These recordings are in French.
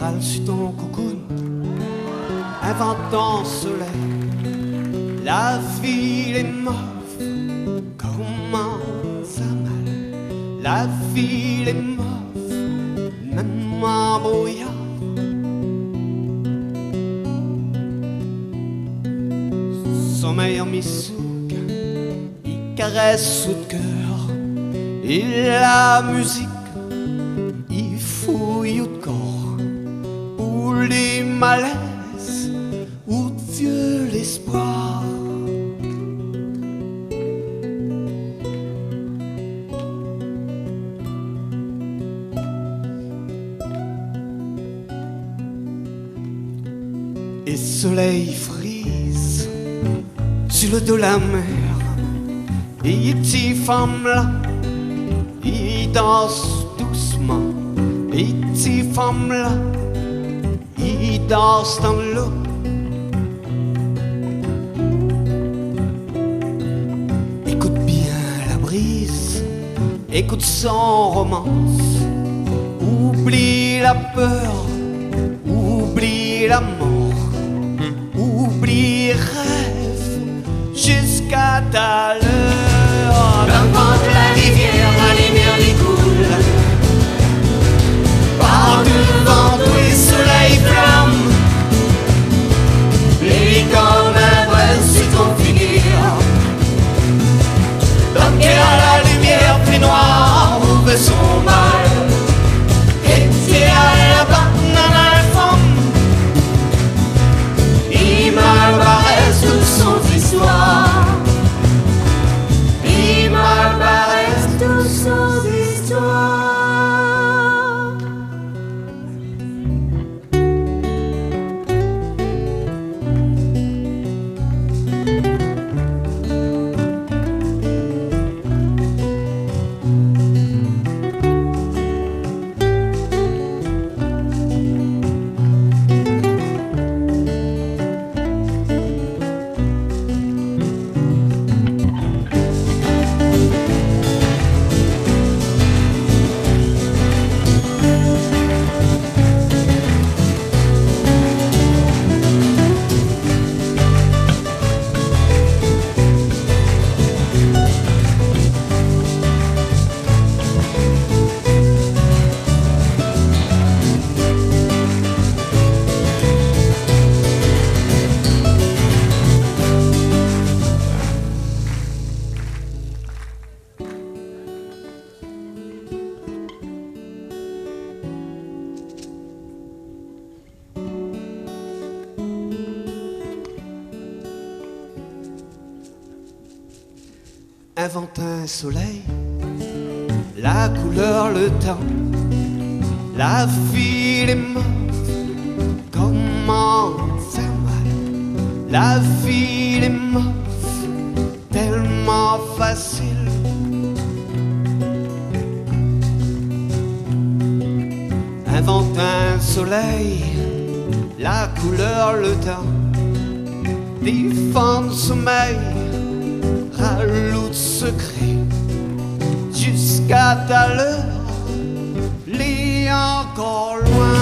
râle sur ton cocoon, inventant soleil. La ville est mauve, commence à mal. La ville est mauve, même en brouillard. Sommeil en missouk, il caresse sous le cœur. Et la musique, il fouille au corps. Ou les malaises, ou de vieux l'espoir. Et soleil frise sur le dos de la mer. Et il t'y femme là, il danse doucement. Et t'y femme là, il danse dans l'eau. Écoute bien la brise, écoute son romance. Oublie la peur, oublie la mort, oublie rêve jusqu'à ta l'heure. Devant la lumière les coule. Par devant toi et soleil flamme. Et comme un voile sur ton finir. Donc à la lumière plus noire ouvre son mal. Et t'es à la banane femme. Il m'embarrasse toute son histoire. Il m'embarrasse toute son histoire. Invente un soleil, la couleur, le temps. La ville est morte, comment faire mal. La ville est morte, tellement facile. Invente un soleil, la couleur, le temps. Défendre le sommeil, raloute secret jusqu'à ta l'heure, lit encore loin.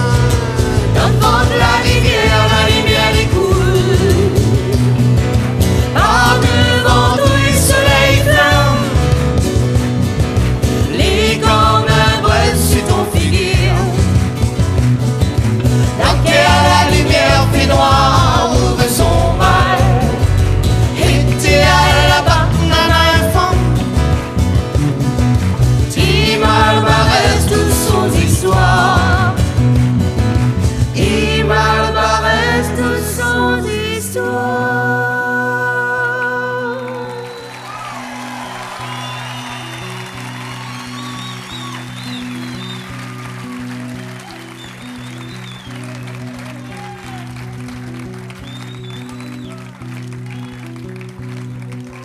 Devant la lumière les coule. Par devant tout le soleil flamme. Les comme un voile sur ton figure. Donc à la lumière fait noir, ouvre son mal. Et t'es à la banane femme. Il m'embarrasse toute son histoire. Il m'embarrasse toute son histoire.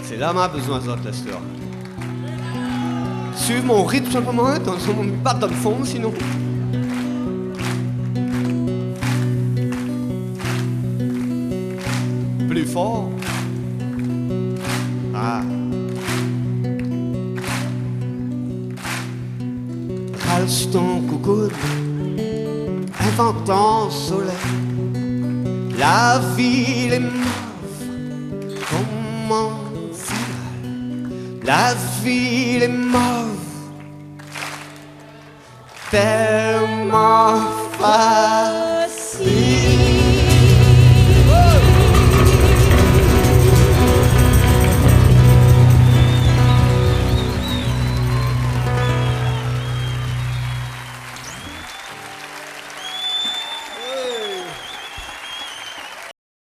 C'est là ma besoin de la sœur. Suivre mon rythme simplement, sans me battre dans le fond sinon. Plus fort. Ah. Râle sur ton coucou, inventant soleil. La ville est mauve comme un final. La ville est mauve, tellement fade.